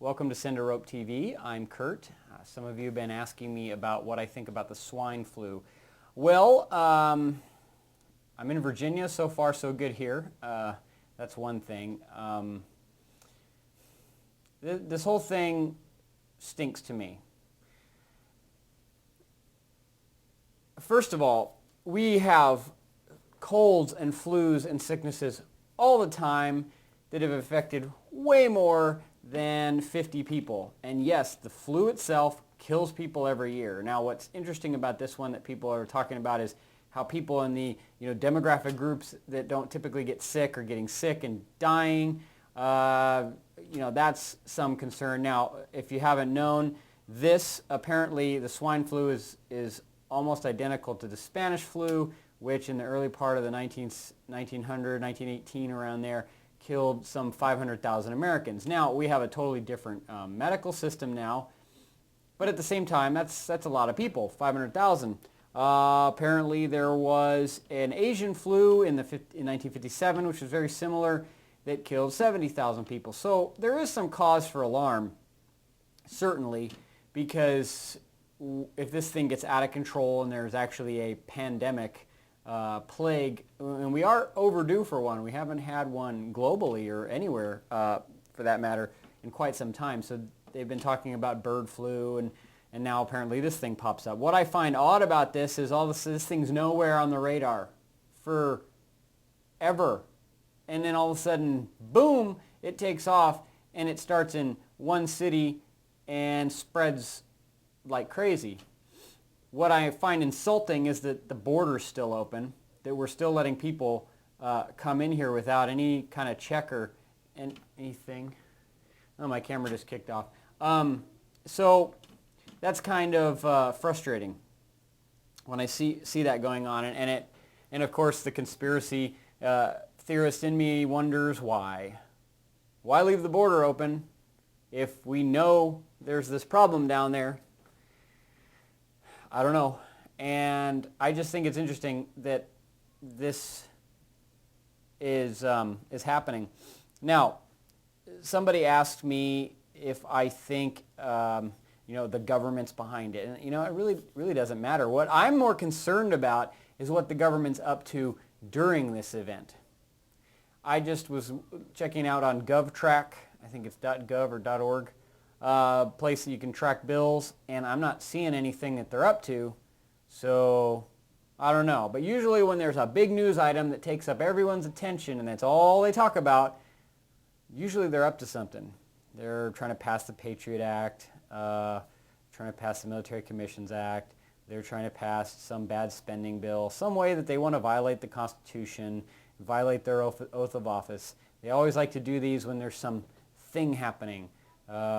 Welcome to Send a Rope TV. I'm Kurt. Some of you have been asking me about what I think about the swine flu. Well, I'm in Virginia. So far, so good here. That's one thing. This whole thing stinks to me. First of all, we have colds and flus and sicknesses all the time that have affected way more than 50 people. And yes, the flu itself kills people every year. Now, what's interesting about this one that people are talking about is how people in the demographic groups that don't typically get sick are getting sick and dying. That's some concern. Now, if you haven't known, this apparently the swine flu is almost identical to the Spanish flu, which in the early part of the 1918 around there, killed some 500,000 Americans. Now, we have a totally different medical system now, but at the same time, that's a lot of people, 500,000. Apparently, there was an Asian flu in 1957, which was very similar, that killed 70,000 people. So there is some cause for alarm, certainly, because if this thing gets out of control and there's actually a pandemic, plague, and we are overdue for one. We haven't had one globally or anywhere, for that matter, in quite some time. So they've been talking about bird flu, and now apparently this thing pops up. What I find odd about this is this thing's nowhere on the radar for ever. And then all of a sudden, boom, it takes off, and it starts in one city and spreads like crazy. What I find insulting is that the border's still open, that we're still letting people come in here without any kind of check or anything. Oh, my camera just kicked off. So that's kind of frustrating when I see that going on. And of course, the conspiracy theorist in me wonders why. Why leave the border open if we know there's this problem down there? I don't know. And I just think it's interesting that this is happening. Now, somebody asked me if I think the government's behind it. And it really doesn't matter. What I'm more concerned about is what the government's up to during this event. I just was checking out on GovTrack, I think it's .gov or .org, place that you can track bills, and I'm not seeing anything that they're up to, so I don't know. But usually when there's a big news item that takes up everyone's attention and that's all they talk about, usually they're up to something. They're trying to pass the Patriot Act, trying to pass the Military Commissions Act, they're trying to pass some bad spending bill, some way that they want to violate the Constitution, violate their oath of office. They always like to do these when there's some thing happening.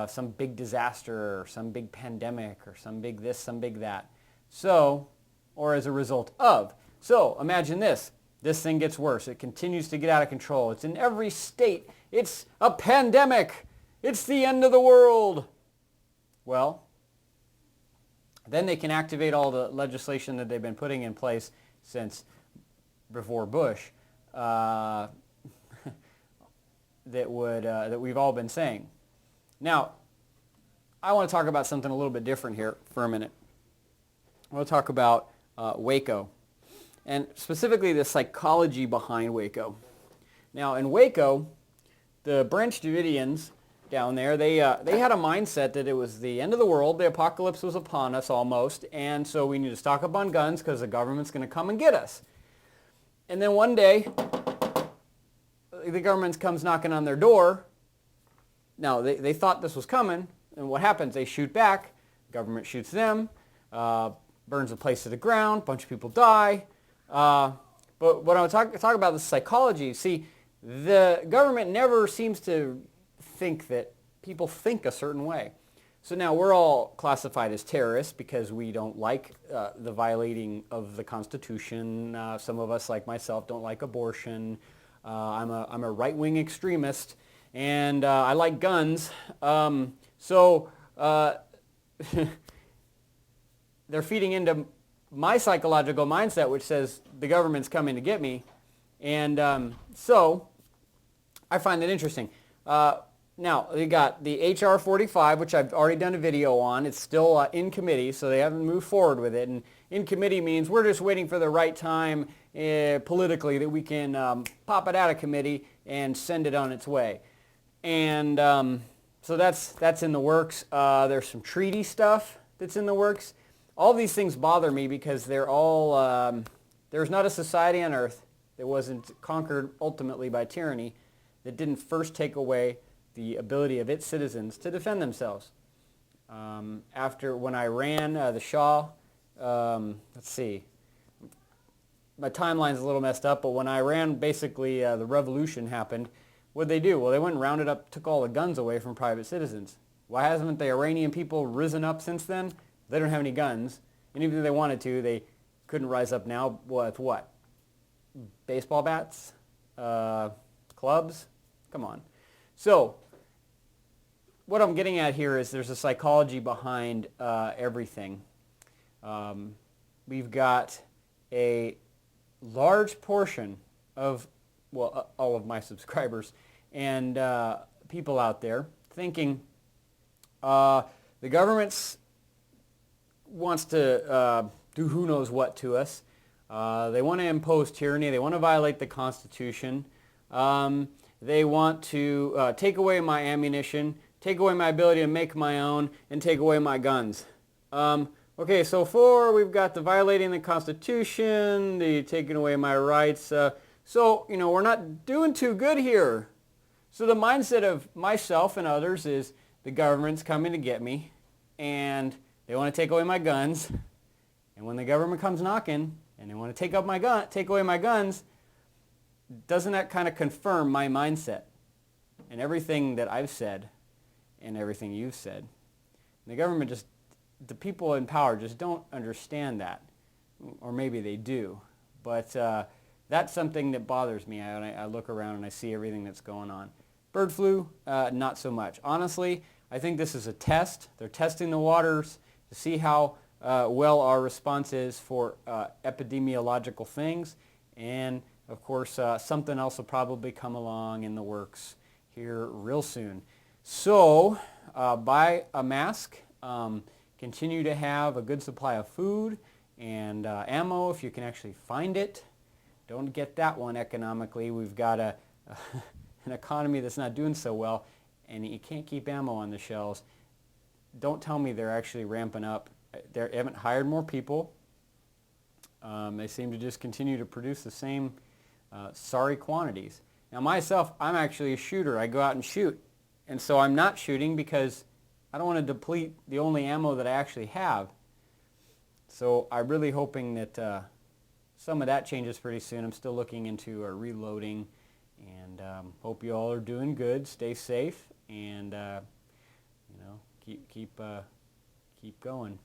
Some big disaster or some big pandemic or some big this, some big that. So, or as a result of. So, imagine this. This thing gets worse. It continues to get out of control. It's in every state. It's a pandemic. It's the end of the world. Well, then they can activate all the legislation that they've been putting in place since before Bush that we've all been saying. Now, I want to talk about something a little bit different here for a minute. I want to talk about Waco, and specifically the psychology behind Waco. Now, in Waco, the Branch Davidians down there, they had a mindset that it was the end of the world, the apocalypse was upon us almost, and so we need to stock up on guns because the government's going to come and get us. And then one day, the government comes knocking on their door. Now, they thought this was coming, and what happens? They shoot back, government shoots them, burns the place to the ground, a bunch of people die. But what I want to talk about is psychology. See, the government never seems to think that people think a certain way. So now we're all classified as terrorists because we don't like the violating of the Constitution. Some of us, like myself, don't like abortion. I'm a right-wing extremist. And I like guns, so they're feeding into my psychological mindset, which says the government's coming to get me, and so I find that interesting. Now, they got the H.R. 45, which I've already done a video on. It's still in committee, so they haven't moved forward with it. And in committee means we're just waiting for the right time politically that we can pop it out of committee and send it on its way. And so that's in the works. There's some treaty stuff that's in the works. All these things bother me because they're all, there's not a society on earth that wasn't conquered ultimately by tyranny that didn't first take away the ability of its citizens to defend themselves. When Iran, the Shah, let's see, my timeline's a little messed up, but when Iran basically, the revolution happened, what did they do? Well, they went and rounded up, took all the guns away from private citizens. Why hasn't the Iranian people risen up since then? They don't have any guns, and even if they wanted to, they couldn't rise up now with what? Baseball bats? Clubs? Come on. So, what I'm getting at here is there's a psychology behind everything. We've got a large portion of, well, all of my subscribers and people out there thinking the government wants to do who knows what to us. They want to impose tyranny. They want to violate the Constitution. They want to take away my ammunition, take away my ability to make my own, and take away my guns. Okay, so we've got the violating the Constitution, the taking away my rights. So, we're not doing too good here. So the mindset of myself and others is the government's coming to get me, and they want to take away my guns. And when the government comes knocking, and they want to take away my guns, doesn't that kind of confirm my mindset and everything that I've said and everything you've said? And the government the people in power just don't understand that. Or maybe they do. But that's something that bothers me. I look around and I see everything that's going on. Bird flu, not so much. Honestly, I think this is a test. They're testing the waters to see how well our response is for epidemiological things. And, of course, something else will probably come along in the works here real soon. So, buy a mask. Continue to have a good supply of food and ammo if you can actually find it. Don't get that one economically. We've got an economy that's not doing so well, and you can't keep ammo on the shelves. Don't tell me they're actually ramping up. They haven't hired more people. They seem to just continue to produce the same sorry quantities. Now myself, I'm actually a shooter. I go out and shoot. And so I'm not shooting because I don't want to deplete the only ammo that I actually have. So I'm really hoping that some of that changes pretty soon. I'm still looking into reloading, and hope you all are doing good. Stay safe, and keep going.